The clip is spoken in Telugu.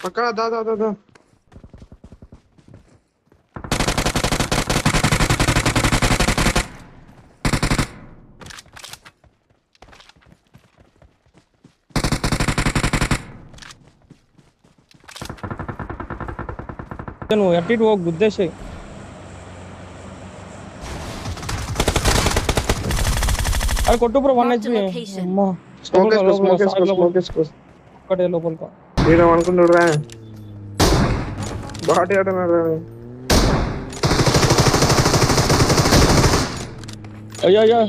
పక్కన దా దా దా దా నువ్వు అట్టి ఇటు పోకు, గుద్దేసేయ్. అది కొట్టు బ్రో, 1 HP. అమ్మా ఒక్కటే లోపలికి. నేను అనుకుంటున్నాడు రా బాటి ఆడుతున్నాడు. అయ్యో